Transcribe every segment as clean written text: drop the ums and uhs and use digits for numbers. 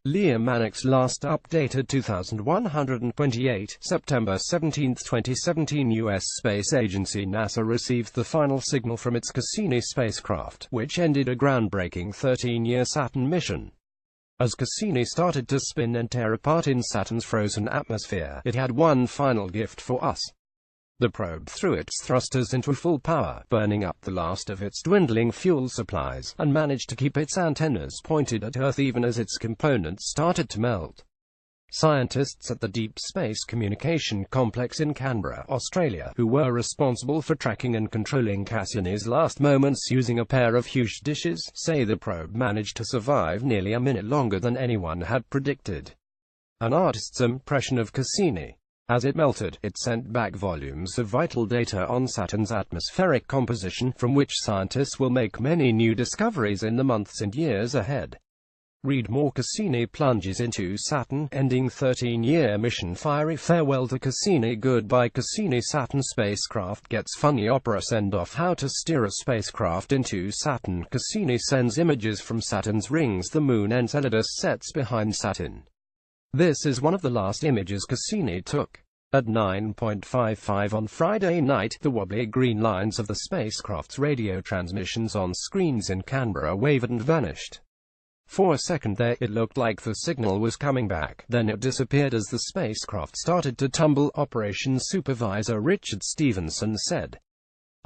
MANNIX Last updated 2128, September 17, 2017. U.S. Space Agency NASA received the final signal from its Cassini spacecraft, which ended a groundbreaking 13-year Saturn mission. As Cassini started to spin and tear apart in Saturn's frozen atmosphere, it had one final gift for us. The probe threw its thrusters into full power, burning up the last of its dwindling fuel supplies, and managed to keep its antennas pointed at Earth even as its components started to melt. Scientists at the Deep Space Communication Complex in Canberra, Australia, who were responsible for tracking and controlling Cassini's last moments using a pair of huge dishes, say the probe managed to survive nearly a minute longer than anyone had predicted. An artist's impression of Cassini. As it melted, it sent back volumes of vital data on Saturn's atmospheric composition, from which scientists will make many new discoveries in the months and years ahead. Read more. Cassini plunges into Saturn, ending 13-year mission. Fiery farewell to Cassini. Goodbye Cassini. Saturn spacecraft gets funny opera send-off. How to steer a spacecraft into Saturn. Cassini sends images from Saturn's rings. The moon Enceladus sets behind Saturn. This is one of the last images Cassini took. At 9:55 on Friday night, the wobbly green lines of the spacecraft's radio transmissions on screens in Canberra wavered and vanished. For a second there, it looked like the signal was coming back, then it disappeared as the spacecraft started to tumble. Operations Supervisor Richard Stevenson said,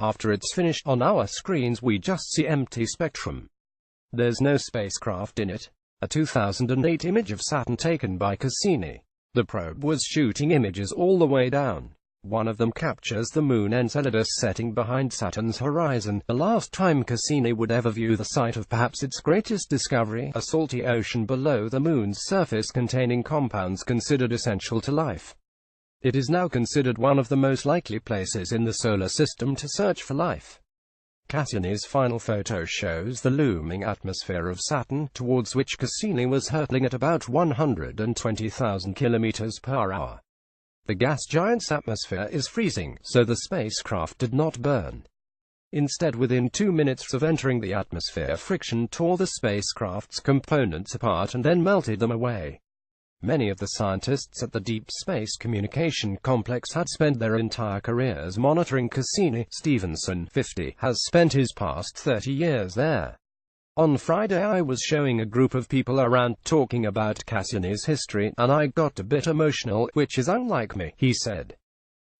"After it's finished, on our screens we just see empty spectrum. There's no spacecraft in it." A 2008 image of Saturn taken by Cassini. The probe was shooting images all the way down. One of them captures the moon Enceladus setting behind Saturn's horizon, the last time Cassini would ever view the site of perhaps its greatest discovery, a salty ocean below the moon's surface containing compounds considered essential to life. It is now considered one of the most likely places in the solar system to search for life. Cassini's final photo shows the looming atmosphere of Saturn, towards which Cassini was hurtling at about 120,000 km/h. The gas giant's atmosphere is freezing, so the spacecraft did not burn. Instead, within 2 minutes of entering the atmosphere, friction tore the spacecraft's components apart and then melted them away. Many of the scientists at the Deep Space Communication Complex had spent their entire careers monitoring Cassini. Stevenson, 50, has spent his past 30 years there. On Friday I was showing a group of people around talking about Cassini's history, and I got a bit emotional, which is unlike me, he said.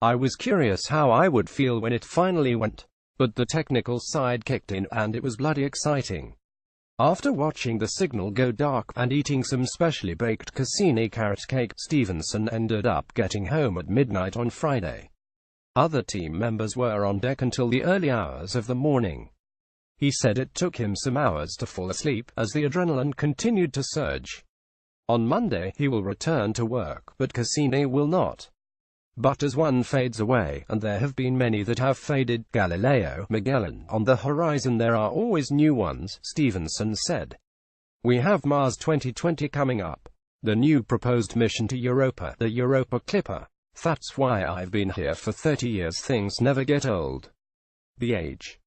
I was curious how I would feel when it finally went. But the technical side kicked in, and it was bloody exciting. After watching the signal go dark, and eating some specially baked Cassini carrot cake, Stevenson ended up getting home at midnight on Friday. Other team members were on deck until the early hours of the morning. He said it took him some hours to fall asleep, as the adrenaline continued to surge. On Monday, he will return to work, but Cassini will not. But as one fades away, and there have been many that have faded, Galileo, Magellan, on the horizon, there are always new ones, Stevenson said. We have Mars 2020 coming up. The new proposed mission to Europa, the Europa Clipper. That's why I've been here for 30 years. Things never get old. The Age.